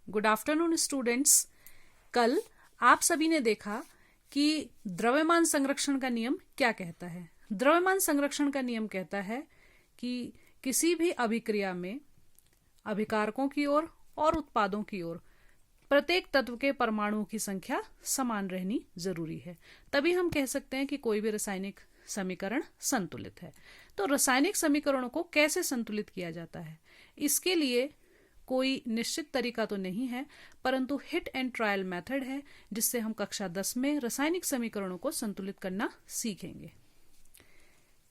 Good afternoon students. कल आप सभी ने देखा कि द्रव्यमान संरक्षण का नियम क्या कहता है। द्रव्यमान संरक्षण का नियम कहता है कि किसी भी अभिक्रिया में अभिकारकों की ओर और उत्पादों की ओर प्रत्येक तत्व के परमाणुओं की संख्या समान रहनी जरूरी है, तभी हम कह सकते हैं कि कोई भी रासायनिक समीकरण संतुलित है। तो रासायनिक समीकरणों को कैसे संतुलित किया जाता है, इसके लिए कोई निश्चित तरीका तो नहीं है, परंतु हिट एंड ट्रायल मेथड है जिससे हम कक्षा 10 में रासायनिक समीकरणों को संतुलित करना सीखेंगे।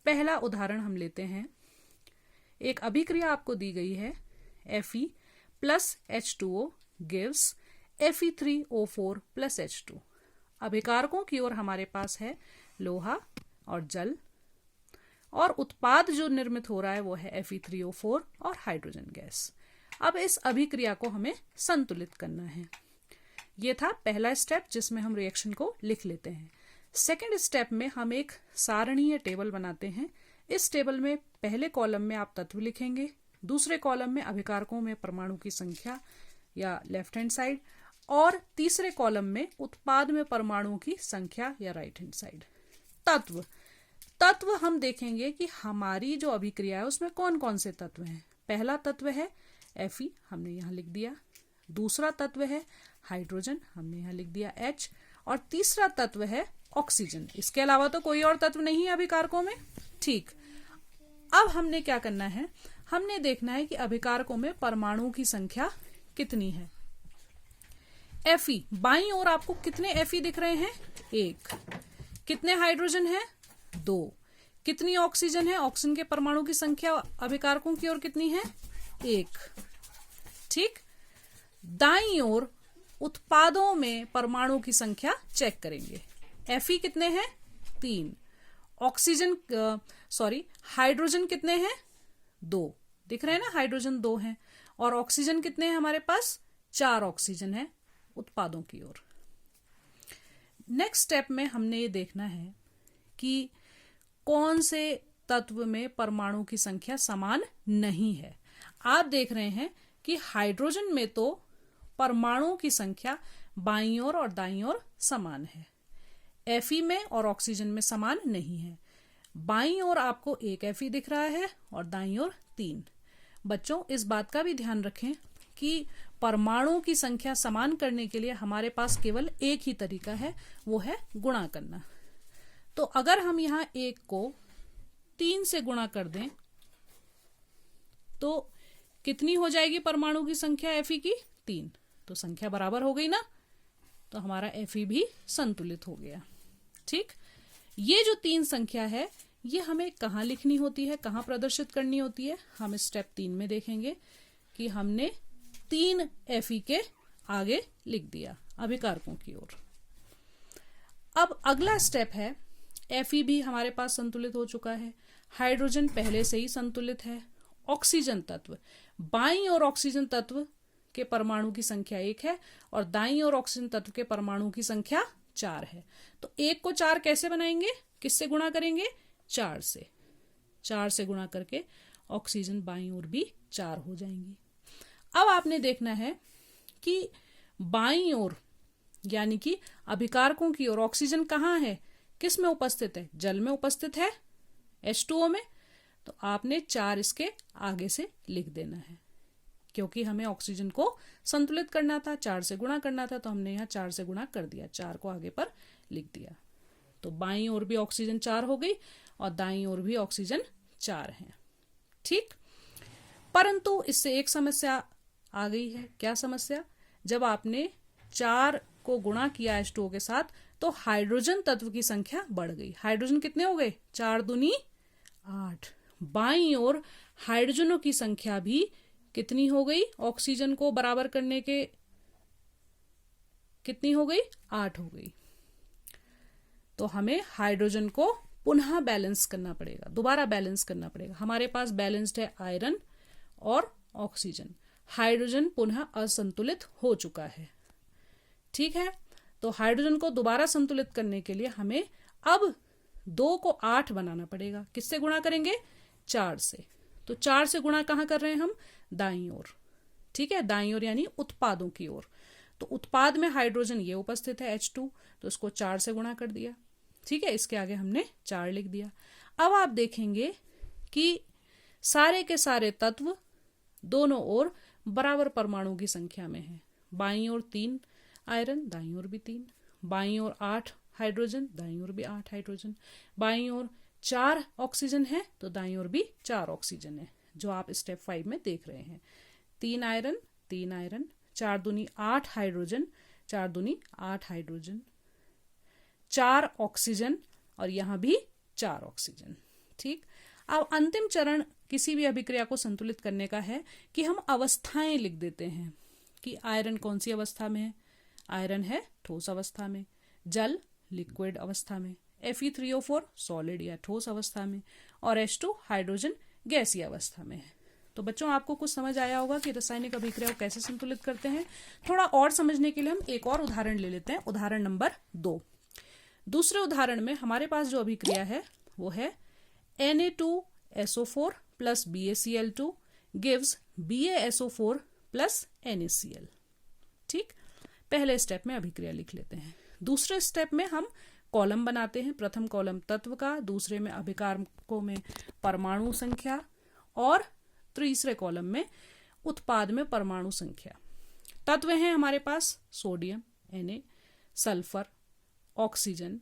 पहला उदाहरण हम लेते हैं। एक अभिक्रिया आपको दी गई है, Fe plus H2O gives Fe3O4 plus H2। अभिकारकों की ओर हमारे पास है लोहा और जल, और उत्पाद जो निर्मित हो रहा है वो है Fe3O4 और हाइड्रोजन गैस। अब इस अभिक्रिया को हमें संतुलित करना है। ये था पहला स्टेप जिसमें हम रिएक्शन को लिख लेते हैं। सेकेंड स्टेप में हम एक सारणीय टेबल बनाते हैं। इस टेबल में पहले कॉलम में आप तत्व लिखेंगे, दूसरे कॉलम में अभिकारकों में परमाणु की संख्या या लेफ्ट हैंड साइड, और तीसरे कॉलम में उत्पाद में परमाणुओं की संख्या या राइट हैंड साइड। तत्व हम देखेंगे कि हमारी जो अभिक्रिया है उसमें कौन कौन से तत्व हैं। पहला तत्व है Fe, हमने यहाँ लिख दिया। दूसरा तत्व है हाइड्रोजन, हमने यहाँ लिख दिया H, और तीसरा तत्व है ऑक्सीजन। इसके अलावा तो कोई और तत्व नहीं है अभिकारकों में। ठीक, अब हमने क्या करना है, हमने देखना है कि अभिकारकों में परमाणुओं की संख्या कितनी है। Fe, बाईं ओर आपको कितने Fe दिख रहे हैं? 1। कितने हाइड्रोजन है? 2। कितनी ऑक्सीजन है? ऑक्सीजन के परमाणु की संख्या अभिकारकों की ओर कितनी है? 1। ठीक, दाईं ओर उत्पादों में परमाणु की संख्या चेक करेंगे। Fe कितने हैं? 3। हाइड्रोजन कितने हैं? 2। दिख रहे हैं ना, हाइड्रोजन 2 हैं। और ऑक्सीजन कितने हैं हमारे पास? 4 ऑक्सीजन है उत्पादों की ओर। नेक्स्ट स्टेप में हमने ये देखना है कि कौन से तत्व में परमाणु की संख्या समान नहीं है। आप देख रहे हैं कि हाइड्रोजन में तो परमाणुओं की संख्या बाईं ओर और दाईं ओर समान है। Fe में और ऑक्सीजन में समान नहीं है। बाईं ओर आपको 1 Fe दिख रहा है और दाईं ओर 3। बच्चों, इस बात का भी ध्यान रखें कि परमाणुओं की संख्या समान करने के लिए हमारे पास केवल एक ही तरीका है, वो है गुणा करना। तो अगर हम यहां 1 को 3 से गुणा कर दें तो कितनी हो जाएगी परमाणु की संख्या Fe की? 3। तो संख्या बराबर हो गई ना, तो हमारा Fe भी संतुलित हो गया। ठीक, ये जो 3 संख्या है ये हमें कहाँ लिखनी होती है, कहाँ प्रदर्शित करनी होती है? हम स्टेप 3 में देखेंगे कि हमने 3 Fe के आगे लिख दिया अभिकारकों की ओर। अब अगला स्टेप है, Fe भी हमारे पास संतुलित हो चुका है, हाइड्रोजन पहले से ही संतुलित है। ऑक्सीजन तत्व, बाईं ओर ऑक्सीजन तत्व के परमाणु की संख्या 1 है और दाईं ओर ऑक्सीजन तत्व के परमाणु की संख्या 4 है। तो 1 को 4 कैसे बनाएंगे, किससे गुणा करेंगे? 4 से। 4 से गुणा करके ऑक्सीजन बाईं ओर भी 4 हो जाएंगी। अब आपने देखना है कि बाईं ओर यानी कि अभिकारकों की ओर ऑक्सीजन कहाँ है, किस में उपस्थित है? जल में उपस्थित है, H2O में। तो आपने 4 इसके आगे से लिख देना है, क्योंकि हमें ऑक्सीजन को संतुलित करना था, 4 से गुणा करना था, तो हमने यहाँ 4 से गुणा कर दिया, 4 को आगे पर लिख दिया। तो बाईं ओर भी ऑक्सीजन 4 हो गई और दाईं ओर भी ऑक्सीजन 4 है। ठीक, परंतु इससे एक समस्या आ गई है। क्या समस्या? जब आपने 4 को गुणा किया H2O के साथ तो हाइड्रोजन तत्व की संख्या बढ़ गई। हाइड्रोजन कितने हो गए? 4 दूनी 8। बाईं ओर हाइड्रोजनों की संख्या भी कितनी हो गई? ऑक्सीजन को बराबर करने के कितनी हो गई? 8 हो गई। तो हमें हाइड्रोजन को पुनः बैलेंस करना पड़ेगा, दोबारा बैलेंस करना पड़ेगा। हमारे पास बैलेंस्ड है आयरन और ऑक्सीजन, हाइड्रोजन पुनः असंतुलित हो चुका है। ठीक है, तो हाइड्रोजन को दोबारा संतुलित करने के लिए हमें अब 2 को 8 बनाना पड़ेगा। किससे गुणा करेंगे? 4 से। तो 4 से गुणा कहाँ कर रहे हैं हम? दाईं ओर। ठीक है, दाईं ओर यानी उत्पादों की ओर। तो उत्पाद में हाइड्रोजन ये उपस्थित है H2, तो इसको 4 से गुणा कर दिया। ठीक है, इसके आगे हमने 4 लिख दिया। अब आप देखेंगे कि सारे के सारे तत्व दोनों ओर बराबर परमाणु की संख्या में है। बाईं ओर 3 आयरन, दाईं ओर भी 3, बाईं ओर 8 हाइड्रोजन, दाईं ओर भी 8 हाइड्रोजन, बाईं ओर 4 ऑक्सीजन है तो दाईं ओर भी 4 ऑक्सीजन है, जो आप स्टेप 5 में देख रहे हैं। 3 आयरन, 3 आयरन, 4 दूनी 8 हाइड्रोजन, 4 दूनी 8 हाइड्रोजन, 4 ऑक्सीजन और यहां भी 4 ऑक्सीजन। ठीक, अब अंतिम चरण किसी भी अभिक्रिया को संतुलित करने का है कि हम अवस्थाएं लिख देते हैं कि आयरन कौन सी अवस्था में है। आयरन है ठोस अवस्था में, जल लिक्विड अवस्था में, Fe3O4 सॉलिड या ठोस अवस्था में, और H2 हाइड्रोजन गैसीय अवस्था में है। तो बच्चों, आपको कुछ समझ आया होगा कि रासायनिक अभिक्रिया को कैसे संतुलित करते हैं। थोड़ा और समझने के लिए हम एक और उदाहरण ले लेते हैं, उदाहरण नंबर 2। दूसरे उदाहरण में हमारे पास जो अभिक्रिया है वो है Na2SO4 plus BaCl2 gives BaSO4 plus NaCl। ठीक, पहले स्टेप में अभिक्रिया लिख लेते हैं। दूसरे स्टेप में हम कॉलम बनाते हैं। प्रथम कॉलम तत्व का, दूसरे में अभिकारकों में परमाणु संख्या, और तीसरे कॉलम में उत्पाद में परमाणु संख्या। तत्व हैं हमारे पास sodium Na, sulphur, oxygen,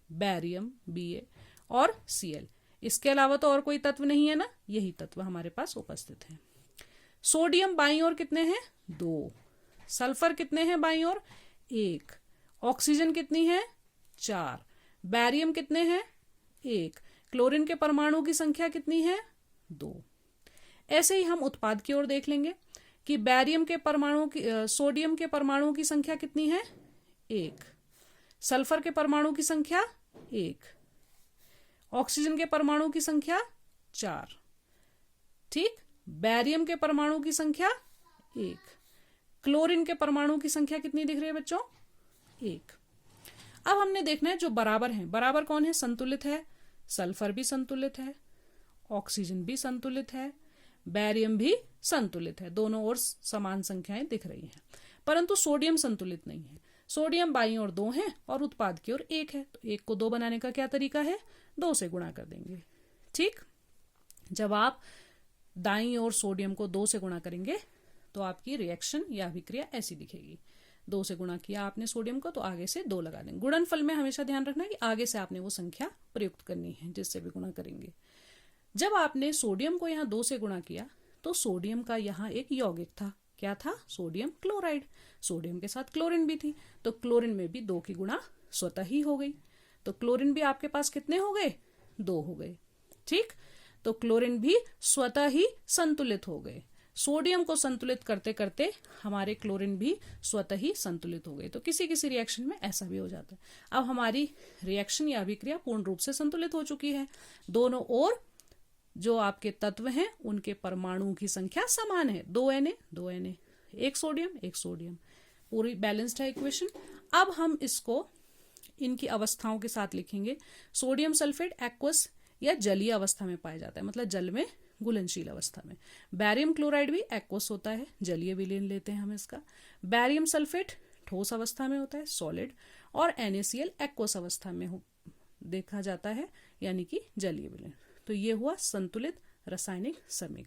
barium Ba और Cl। इसके अलावा तो और कोई तत्व नहीं है ना, यही तत्व हमारे पास उपस्थित हैं। सोडियम बाईं ओर कितने हैं? 2। सल्फर कितने हैं बाईं ओर? 1। ऑक्सीजन कितनी है? 4। बैरियम कितने हैं? 1। क्लोरीन के परमाणु की संख्या कितनी है? 2। ऐसे ही हम उत्पाद की ओर देख लेंगे कि बैरियम के परमाणु की सोडियम के परमाणु की संख्या कितनी है? 1। सल्फर के परमाणु की संख्या 1। ऑक्सीजन के परमाणु की संख्या 4। ठीक, बैरियम के परमाणु की संख्या 1। क्लोरीन के परमाणु की संख्या कितनी दिख रही है बच्चों? 1। अब हमने देखना है जो बराबर हैं। बराबर कौन है? संतुलित है। सल्फर भी संतुलित है, ऑक्सीजन भी संतुलित है, बैरियम भी संतुलित है। दोनों ओर समान संख्याएं दिख रही हैं, परंतु सोडियम संतुलित नहीं है। सोडियम बाईं ओर 2 है और उत्पाद की ओर 1 है, तो 1 को 2 बनाने का क्या तरीका है? 2 से गुणा कर देंगे। ठीक, जब आप दाईं ओर सोडियम को 2 से गुणा करेंगे तो आपकी रिएक्शन या अभिक्रिया ऐसी दिखेगी। 2 से गुणा किया आपने सोडियम को तो आगे से 2 लगा देंगे। गुणनफल में हमेशा ध्यान रखना है कि आगे से आपने वो संख्या प्रयुक्त करनी है जिससे भी गुणा करेंगे। जब आपने सोडियम को यहाँ 2 से गुणा किया तो सोडियम का यहाँ एक यौगिक था। क्या था? Sodium chloride. सोडियम के साथ क्लोरीन भी थी, तो क्लोरीन में भी 2 की गुणा स्वतः ही हो गई। तो क्लोरीन भी आपके पास कितने हो गए? 2 हो गए। ठीक, तो क्लोरीन भी स्वतः ही संतुलित हो गए। सोडियम को संतुलित करते करते हमारे क्लोरीन भी स्वतः ही संतुलित हो गए। तो किसी किसी रिएक्शन में ऐसा भी हो जाता है। अब हमारी रिएक्शन या अभिक्रिया पूर्ण रूप से संतुलित हो चुकी है। दोनों ओर जो आपके तत्व हैं उनके परमाणुओं की संख्या समान है। 2 Na 2 Na, 1 सोडियम 1 सोडियम, पूरी बैलेंस्ड है इक्वेशन। अब हम इसको इनकी अवस्थाओं के साथ लिखेंगे। सोडियम सल्फेट एक्वस या जलीय अवस्था में पाया जाता है, मतलब जल में घुलनशील अवस्था में। बैरियम क्लोराइड भी एक्वस होता है, जलीय विलयन लेते हैं हम इसका। बैरियम सल्फेट ठोस अवस्था में होता है, सॉलिड, और NaCl एक्वस अवस्था में देखा जाता है, यानी कि जलीय विलयन। तो ये हुआ संतुलित रासायनिक समीकरण।